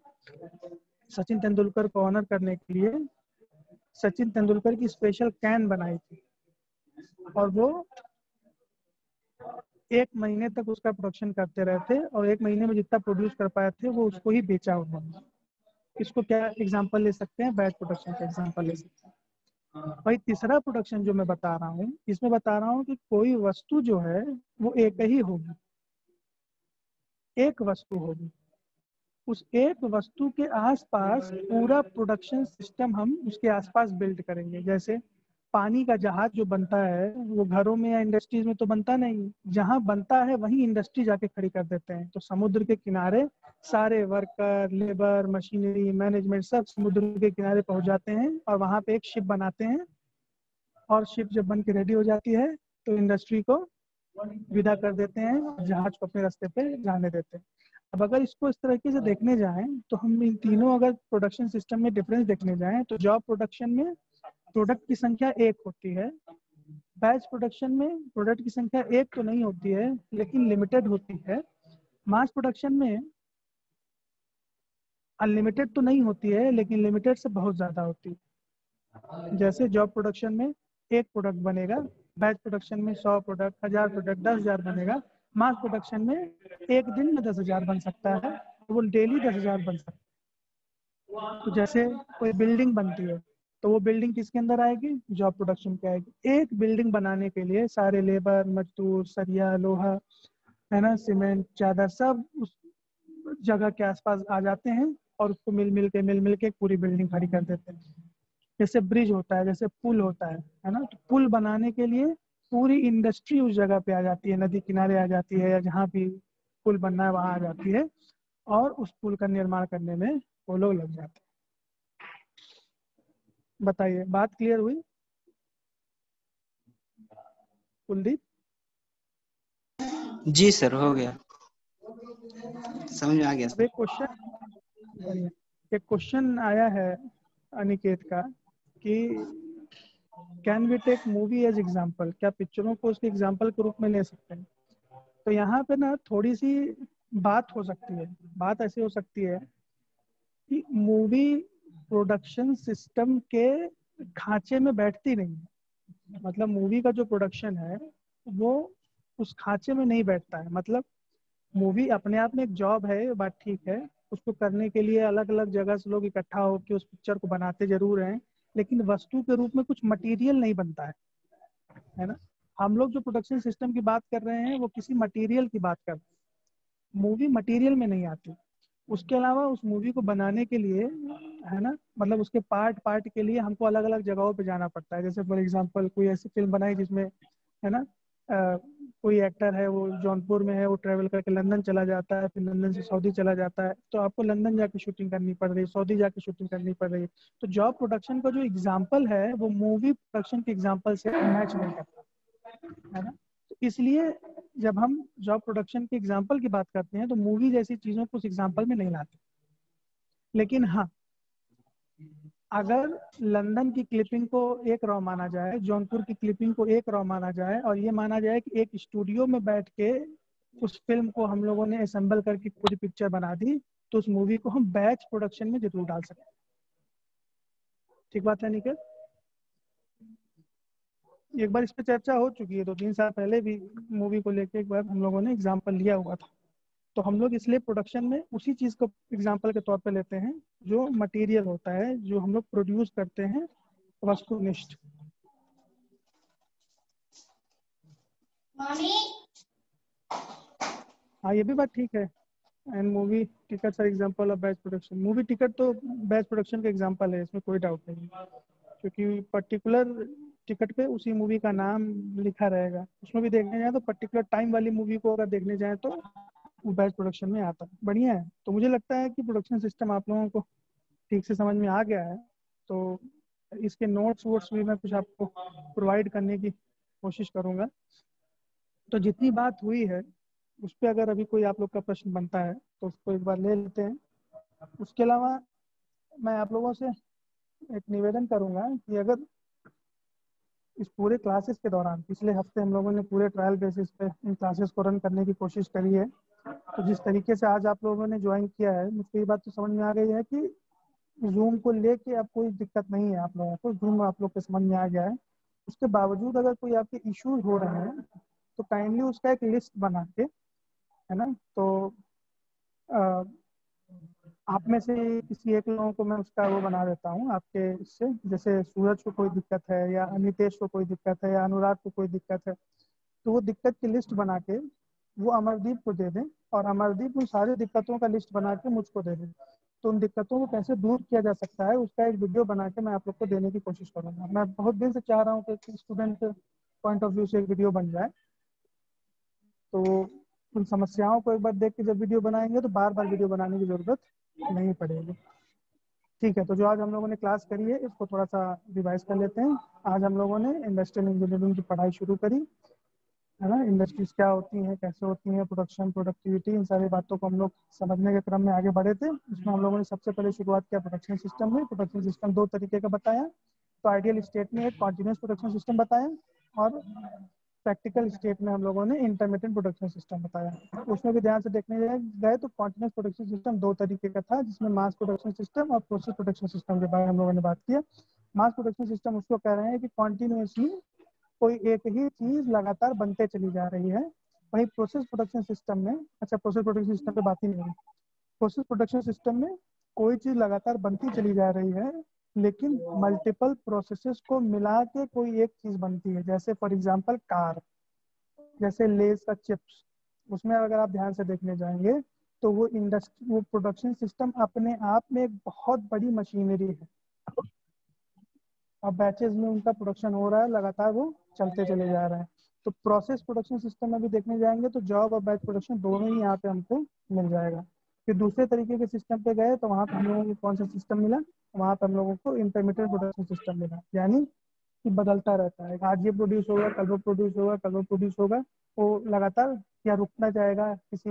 सचिन तेंदुलकर को ऑनर करने के लिए सचिन तेंदुलकर की स्पेशल कैन बनाई थी, और वो 1 महीने तक उसका प्रोडक्शन करते रहे थे, और 1 महीने में जितना प्रोड्यूस कर पाए थे वो उसको ही बेचा उन्होंने। इसको क्या एग्जांपल ले सकते हैं? बैच प्रोडक्शन का एग्जांपल ले सकते हैं। भाई तीसरा प्रोडक्शन जो मैं बता रहा हूँ, इसमें बता रहा हूँ कि कोई वस्तु जो है वो एक ही होगी, एक वस्तु होगी, उस एक वस्तु के आसपास पूरा प्रोडक्शन सिस्टम हम उसके आसपास बिल्ड करेंगे। जैसे पानी का जहाज जो बनता है वो घरों में या इंडस्ट्रीज में तो बनता नहीं, जहाँ बनता है वहीं इंडस्ट्री जाके खड़ी कर देते हैं। तो समुद्र के किनारे सारे वर्कर, लेबर, मशीनरी, मैनेजमेंट सब समुद्र के किनारे पहुंच जाते हैं और वहाँ पे एक शिप बनाते हैं, और शिप जब बन के रेडी हो जाती है तो इंडस्ट्री को विदा कर देते हैं और जहाज को अपने रास्ते पे जाने देते हैं। अब अगर इसको इस तरीके से देखने जाएं तो हम इन तीनों अगर प्रोडक्शन सिस्टम में डिफरेंस देखने जाएं तो जॉब प्रोडक्शन में प्रोडक्ट की संख्या 1 होती है, बैच प्रोडक्शन में प्रोडक्ट की संख्या 1 तो नहीं होती है लेकिन लिमिटेड होती है, मास प्रोडक्शन में अनलिमिटेड तो नहीं होती है लेकिन लिमिटेड से बहुत ज़्यादा होती है। जैसे जॉब प्रोडक्शन में 1 प्रोडक्ट बनेगा, बैच प्रोडक्शन में 100 प्रोडक्ट, 1000 प्रोडक्ट, 10,000 बनेगा, मास प्रोडक्शन में एक दिन में 10,000 बन सकता है, तो वो डेली 10,000 बन सकता है। तो जैसे कोई बिल्डिंग बनती है तो वो बिल्डिंग किसके अंदर आएगी? जॉब प्रोडक्शन के आएगी। एक बिल्डिंग बनाने के लिए सारे लेबर, मजदूर, सरिया, लोहा, है ना, सीमेंट, चादर सब उस जगह के आसपास आ जाते हैं और उसको मिल मिल के पूरी बिल्डिंग खड़ी कर देते हैं। जैसे ब्रिज होता है, जैसे पुल होता है ना, तो पुल बनाने के लिए पूरी इंडस्ट्री उस जगह पे आ जाती है, नदी किनारे आ जाती है या जहाँ भी पुल बनना है वहां आ जाती है, और उस पुल का निर्माण करने में वो लोग लग जाते हैं। बताइए, बात क्लियर हुई कुलदीप? जी सर, हो गया, समझ में आ गया अब सर। एक क्वेश्चन आया है अनिकेत का कि can we take movie as example, क्या पिक्चरों को उसके एग्जाम्पल के रूप में ले सकते हैं? तो यहाँ पे ना थोड़ी सी बात हो सकती है। बात ऐसी हो सकती है कि मूवी प्रोडक्शन सिस्टम के खांचे में बैठती नहीं है। मतलब मूवी का जो प्रोडक्शन है वो उस खांचे में नहीं बैठता है। मतलब मूवी अपने आप में एक जॉब है, ये बात ठीक है, उसको करने के लिए अलग अलग जगह से लोग इकट्ठा होकर उस पिक्चर को बनाते जरूर हैं, लेकिन वस्तु के रूप में कुछ मटेरियल नहीं बनता है ना। हम लोग जो प्रोडक्शन सिस्टम की बात कर रहे हैं वो किसी मटेरियल की बात कर रहे हैं, मूवी मटेरियल में नहीं आती। उसके अलावा उस मूवी को बनाने के लिए, है ना, मतलब उसके पार्ट पार्ट के लिए हमको अलग अलग जगहों पे जाना पड़ता है। जैसे फॉर एग्जांपल कोई ऐसी फिल्म बनाई जिसमें, है ना, कोई एक्टर है वो जौनपुर में है, वो ट्रेवल करके लंदन चला जाता है, फिर लंदन से सऊदी चला जाता है, तो आपको लंदन जाके शूटिंग करनी पड़ रही है, सऊदी जाके शूटिंग करनी पड़ रही है। तो जॉब प्रोडक्शन का जो एग्जाम्पल है वो मूवी प्रोडक्शन के एग्जाम्पल से मैच नहीं करता, है ना। तो इसलिए जब हम जॉब प्रोडक्शन के एग्जाम्पल की बात करते हैं तो मूवी जैसी चीज़ों को उस एग्जाम्पल में नहीं लाते। लेकिन हाँ, अगर लंदन की क्लिपिंग को एक रॉ माना जाए, जौनपुर की क्लिपिंग को एक रॉ माना जाए, और ये माना जाए कि एक स्टूडियो में बैठ के उस फिल्म को हम लोगों ने असेंबल करके पूरी पिक्चर बना दी, तो उस मूवी को हम बैच प्रोडक्शन में जरूर डाल सकते हैं। ठीक बात है निखिल? एक बार इस पे चर्चा हो चुकी है, 2-3 साल पहले भी मूवी को लेके एक बार हम लोगों ने एग्जाम्पल लिया हुआ था। तो हम लोग इसलिए प्रोडक्शन में उसी चीज़ को एग्जाम्पल के तौर पे लेते हैं जो मटेरियल होता है, जो हम लोग प्रोड्यूस करते हैं वस्तुनिष्ठ। हाँ, ये भी बात ठीक है। And movie tickets are example of batch production. Movie ticket तो बैच प्रोडक्शन का एग्जांपल है, इसमें कोई डाउट नहीं, क्योंकि पर्टिकुलर टिकट पे उसी मूवी का नाम लिखा रहेगा। उसमें भी देखने जाए तो पर्टिकुलर टाइम वाली मूवी को अगर देखने जाए तो वो बैच प्रोडक्शन में आता है। बढ़िया है। तो मुझे लगता है कि प्रोडक्शन सिस्टम आप लोगों को ठीक से समझ में आ गया है। तो इसके नोट्स वोट्स भी मैं कुछ आपको प्रोवाइड करने की कोशिश करूँगा। तो जितनी बात हुई है उस पर अगर अभी कोई आप लोग का प्रश्न बनता है तो उसको एक बार ले लेते हैं। उसके अलावा मैं आप लोगों से एक निवेदन करूंगा कि अगर इस पूरे क्लासेस के दौरान, पिछले हफ्ते हम लोगों ने पूरे ट्रायल बेसिस पे इन क्लासेस को रन करने की कोशिश करी है, तो जिस तरीके से आज आप लोगों ने ज्वाइन किया है, मुझको ये बात तो समझ में आ गई है कि जूम को लेके अब कोई दिक्कत नहीं है आप लोगों को। जूम आप लोग के समझ में आ गया है। उसके बावजूद अगर कोई आपके इश्यूज हो रहे हैं तो काइंडली उसका एक लिस्ट बना के, है ना, तो आप में से किसी एक लोगों को मैं उसका वो बना देता हूँ आपके इससे। जैसे सूरज को कोई दिक्कत है, या अनितेश को कोई दिक्कत है, या अनुराग को कोई दिक्कत है, तो वो दिक्कत की लिस्ट बना के वो अमरदीप को दे दें, और अमरदीप उन सारी दिक्कतों का लिस्ट बना के मुझको दे दें। तो उन दिक्कतों को कैसे दूर किया जा सकता है उसका एक वीडियो बना के मैं आप लोग को देने की कोशिश करूँगा। मैं बहुत दिन से चाह रहा हूँ कि स्टूडेंट पॉइंट ऑफ व्यू से एक वीडियो बन जाए। तो उन समस्याओं को एक बार देख के जब वीडियो बनाएंगे तो बार बार वीडियो बनाने की जरूरत नहीं पड़ेगी। ठीक है, तो जो आज हम लोगों ने क्लास करी है इसको थोड़ा सा रिवाइज कर लेते हैं। आज हम लोगों ने इंडस्ट्रियल इंजीनियरिंग की पढ़ाई शुरू करी, है ना। इंडस्ट्रीज क्या होती हैं, कैसे होती हैं, प्रोडक्शन, प्रोडक्टिविटी, इन सारी बातों को हम लोग समझने के क्रम में आगे बढ़े थे। इसमें हम लोगों ने सबसे पहले शुरुआत किया प्रोडक्शन सिस्टम में। प्रोडक्शन सिस्टम 2 तरीके का बताया। तो आइडियल स्टेट में एक कॉन्टिन्यूस प्रोडक्शन सिस्टम बताया, और प्रैक्टिकल स्टेट में हम लोगों ने इंटरमीडिएट प्रोडक्शन सिस्टम बताया। उसमें भी ध्यान से देखने गए तो कॉन्टिन्यूस प्रोडक्शन सिस्टम 2 तरीके का था, जिसमें मास प्रोडक्शन सिस्टम और प्रोसेस प्रोडक्शन सिस्टम के बारे में हम लोगों ने बात किया। मास प्रोडक्शन सिस्टम उसको कह रहे हैं कि कॉन्टिन्यूसली कोई एक ही चीज लगातार बनते चली जा रही है। वहीं प्रोसेस प्रोडक्शन सिस्टम में, अच्छा प्रोसेस प्रोडक्शन सिस्टम पे बात ही नहीं है। प्रोसेस प्रोडक्शन सिस्टम में कोई चीज लगातार बनती चली जा रही है, लेकिन मल्टीपल प्रोसेसेस को मिला के कोई एक चीज बनती है। जैसे फॉर एग्जांपल कार, जैसे लेस का चिप्स, उसमें अगर आप ध्यान से देखने जाएंगे तो वो प्रोडक्शन सिस्टम अपने आप में एक बहुत बड़ी मशीनरी है। अब बैचेस में उनका प्रोडक्शन हो रहा है, लगातार वो चलते चले जा रहे हैं। तो प्रोसेस प्रोडक्शन सिस्टम में भी देखने जाएंगे तो जॉब और बैच प्रोडक्शन दोनों ही यहाँ पे हमको मिल जाएगा। फिर दूसरे तरीके के सिस्टम पे गए तो वहाँ पे हम लोगों को कौन सा सिस्टम मिला, वहाँ पे हम लोगों को इंटरमीडिएट प्रोडक्शन सिस्टम मिला। यानी कि बदलता रहता है, आज ये प्रोड्यूस होगा, कल वो प्रोड्यूस होगा, कल वो प्रोड्यूस होगा। वो लगातार या रुकना जाएगा, किसी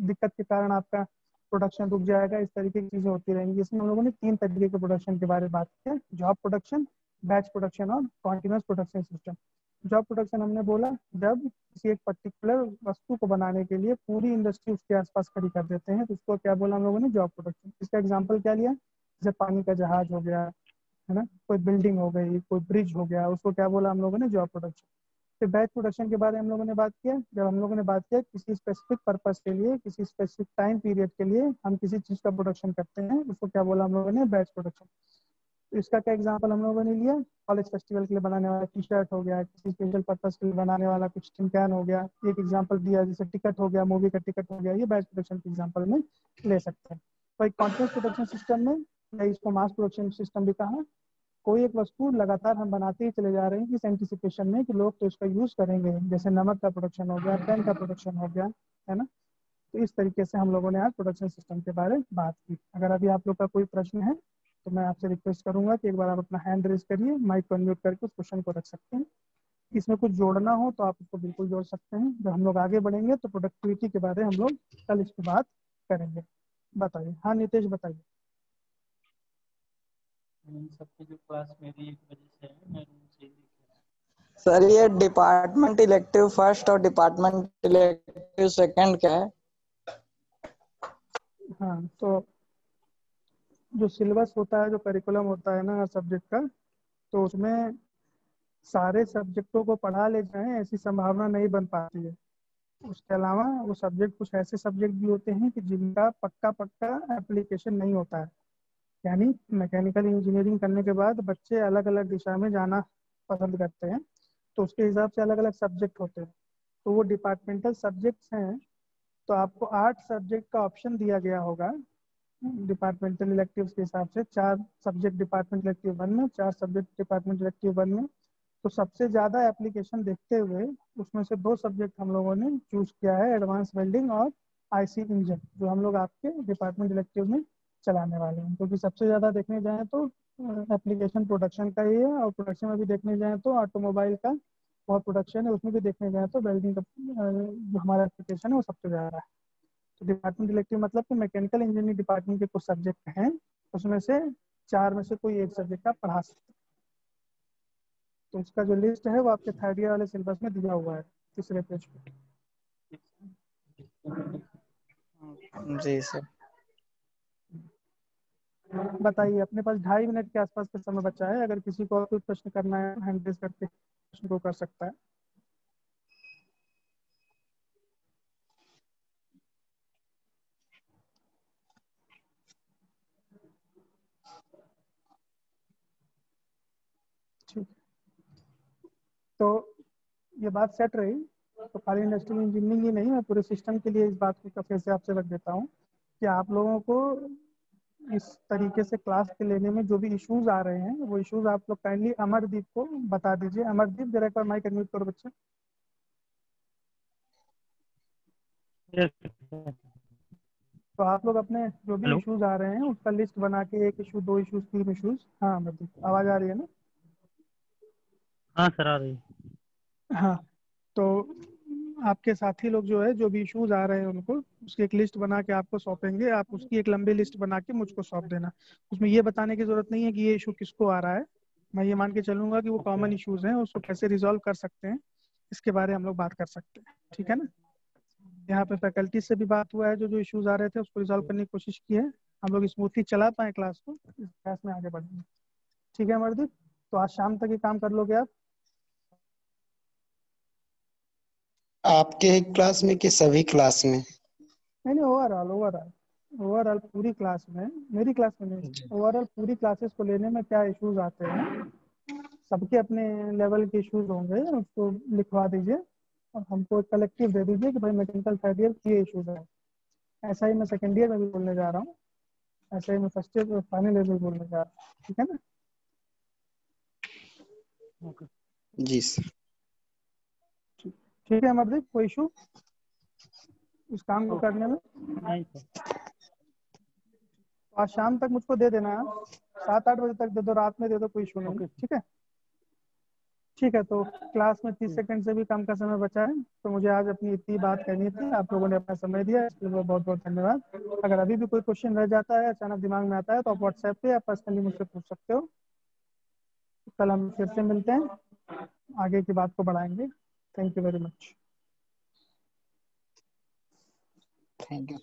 दिक्कत के कारण आपका प्रोडक्शन रुक जाएगा, इस तरीके की चीजें होती रहेंगी। इसमें हम लोगों ने 3 तरीके के प्रोडक्शन के बारे में बात की, जॉब प्रोडक्शन, बैच प्रोडक्शन और continuous production system. Job production हमने बोला जब किसी एक पर्टिकुलर वस्तु को बनाने के लिए पूरी इंडस्ट्री उसके आसपास खड़ी कर देते हैं तो उसको क्या बोला हम लोगों ने, जॉब प्रोडक्शन। इसका एग्जाम्पल क्या लिया, जैसे पानी का जहाज हो गया, है ना, कोई बिल्डिंग हो गई, कोई ब्रिज हो गया, उसको क्या बोला हम लोगों ने, जॉब प्रोडक्शन। फिर बैच प्रोडक्शन के बारे में हम लोगों ने बात किया, जब हम लोगों ने बात किया किसी स्पेसिफिक पर्पस के लिए, किसी स्पेसिफिक टाइम पीरियड के लिए हम किसी चीज का प्रोडक्शन करते हैं, उसको क्या बोला हम लोगों ने, बैच प्रोडक्शन। तो इसका क्या एग्जांपल हम लोगों ने लिया, कॉलेज फेस्टिवल के लिए बनाने वाला टी शर्ट हो गया, किसी स्पेशल पर्पस के लिए बनाने वाला कुछ टिन कैन हो गया, एक एग्जांपल दिया। जैसे टिकट हो गया, मूवी का टिकट हो गया, ये बैच प्रोडक्शन के एग्जांपल में ले सकते हैं। तो एक कॉन्टिन्यूस प्रोडक्शन सिस्टम में, या इसको मास प्रोडक्शन सिस्टम भी कहा, कोई एक वस्तु लगातार हम बनाते ही चले जा रहे हैं इस एंटिसिपेशन में कि लोग तो इसका यूज करेंगे। जैसे नमक का प्रोडक्शन हो गया, पेन का प्रोडक्शन हो गया, है ना। तो इस तरीके से हम लोगों ने आज प्रोडक्शन सिस्टम के बारे में बात की। अगर अभी आप लोग का कोई प्रश्न है तो मैं आपसे रिक्वेस्ट करूंगा कि एक बार आप अपना हैंड रेज करिए, माइक को अनम्यूट करके उस क्वेश्चन को रख सकते हैं। इसमें कुछ जोड़ना हो तो आप उसको बिल्कुल जोड़ सकते हैं। जब हम लोग आगे बढ़ेंगे तो प्रोडक्टिविटी के बारे में हम लोग कल इस पर बात करेंगे। बताइए, हाँ नितेश बताइए। सबकी जो क्लास मेरी 1 बजे से है, मैं रूम से ही सर ये डिपार्टमेंट इलेक्टिव फर्स्ट और डिपार्टमेंट इलेक्टिव सेकंड का है। हाँ, तो जो सिलेबस होता है, जो करिकुलम होता है ना हर सब्जेक्ट का, तो उसमें सारे सब्जेक्टों को पढ़ा ले जाएं ऐसी संभावना नहीं बन पाती है। उसके अलावा वो सब्जेक्ट, कुछ ऐसे सब्जेक्ट भी होते हैं कि जिनका पक्का पक्का एप्लीकेशन नहीं होता है। यानी मैकेनिकल इंजीनियरिंग करने के बाद बच्चे अलग अलग दिशा में जाना पसंद करते हैं, तो उसके हिसाब से अलग अलग सब्जेक्ट होते हैं। तो वो डिपार्टमेंटल सब्जेक्ट्स हैं। तो आपको 8 सब्जेक्ट का ऑप्शन दिया गया होगा डिपार्टमेंटल इलेक्टिव्स के हिसाब से। 4 सब्जेक्ट डिपार्टमेंट इलेक्टिव 1 में, 4 सब्जेक्ट डिपार्टमेंट इलेक्टिव 1 में। तो सबसे ज़्यादा एप्लीकेशन देखते हुए उसमें से 2 सब्जेक्ट हम लोगों ने चूज किया है, एडवांस वेल्डिंग और आईसी इंजन, जो हम लोग आपके डिपार्टमेंट इलेक्टिव में चलाने वाले हैं। क्योंकि सबसे ज़्यादा देखने जाएँ तो एप्लीकेशन प्रोडक्शन का ही है, और प्रोडक्शन में भी देखने जाएँ तो ऑटोमोबाइल का बहुत प्रोडक्शन है, उसमें भी देखने जाएँ तो वेल्डिंग का जो हमारा एप्लीकेशन है वो सबसे ज़्यादा है। तो डिपार्टमेंट इलेक्टिव मतलब कि मैकेनिकल इंजीनियरिंग डिपार्टमेंट के कुछ सब्जेक्ट हैं, उसमें से 4 में से कोई एक सब्जेक्ट आप पढ़ा सकते हैं। तो उसका जो लिस्ट है वो आपके थर्ड ईयर वाले सिलेबस में दिया हुआ है, तीसरे पेज पे। जी सर। बताइए, अपने पास 2.5 मिनट के आसपास का समय बचा है। अगर किसी को और कोई प्रश्न करना है, हैंड रेज करके प्रश्न को कर सकता है। ठीक, तो ये बात सेट रही। तो खाली इंडस्ट्रियल इंजीनियरिंग ही नहीं, मैं पूरे सिस्टम के लिए इस बात को फिर से आपसे रख देता हूँ कि आप लोगों को इस तरीके से क्लास के लेने में जो भी इश्यूज आ रहे हैं, वो इश्यूज आप लोग काइंडली अमरदीप को बता दीजिए। अमरदीप, जरा एक बार माइक अनम्यूट करो बच्चा। तो आप लोग अपने जो भी हेलो। इश्यूज आ रहे हैं उसका लिस्ट बना के, 1 इशू, 2 इश्यूज, 3 इश्यूज। हाँ अमरदीप, आवाज आ रही है ना? हाँ सर, आ रही। हाँ, तो आपके साथी लोग जो है, जो भी इश्यूज आ रहे हैं उनको उसकी एक लिस्ट बना के आपको सौंपेंगे। आप उसकी एक लंबी लिस्ट बना के मुझको सौंप देना। उसमें ये बताने की जरूरत नहीं है कि ये इशू किसको आ रहा है। मैं ये मान के चलूंगा कि वो कॉमन इश्यूज हैं, उसको कैसे रिजॉल्व कर सकते हैं इसके बारे में हम लोग बात कर सकते हैं। ठीक है ना? यहाँ पे फैकल्टी से भी बात हुआ है, जो जो इश्यूज आ रहे थे उसको रिजॉल्व करने की कोशिश की है। हम लोग स्मूथली चला पाए क्लास को, इस क्लास में आगे बढ़ेंगे। ठीक है अमरदीप, तो आज शाम तक ये काम कर लोगे आप? आपके ही क्लास में कि सभी क्लास में? नहीं नहीं, ओवरऑल ओवरऑल ओवरऑल पूरी क्लास में, मेरी क्लास में नहीं, जी। ओवरऑल पूरी क्लासेस को लेने में क्या इश्यूज आते हैं, सबके अपने लेवल के इश्यूज होंगे, उसको लिखवा दीजिए और हमको एक कलेक्टिव दे दीजिए कि भाई मैकेनिकल थर्ड ईयर ये इश्यूज है। ऐसा ही मैं सेकंड ईयर में भी बोलने जा रहा हूँ, ऐसा ही मैं फर्स्ट ईयर फाइनल ईयर में भी बोलने जा रहा हूँ। ठीक है ना? ओके। जी सर। ठीक है अमरदीप, कोई इशू इस काम को करने में? नहीं सर। आज शाम तक मुझको दे देना है, 7-8 बजे तक दे दो, रात में दे दो, कोई इशू नहीं। ओके। ठीक है? ठीक है, तो क्लास में 30 सेकंड से भी कम का समय बचा है, तो मुझे आज अपनी इतनी बात कहनी थी। आप लोगों ने अपना समय दिया, इसके लिए बहुत बहुत धन्यवाद। अगर अभी भी कोई क्वेश्चन रह जाता है, अचानक दिमाग में आता है, तो आप व्हाट्सएप पे या पर्सनली मुझसे पूछ सकते हो। कल हम फिर से मिलते हैं, आगे की बात को बढ़ाएंगे। Thank you very much. Thank you.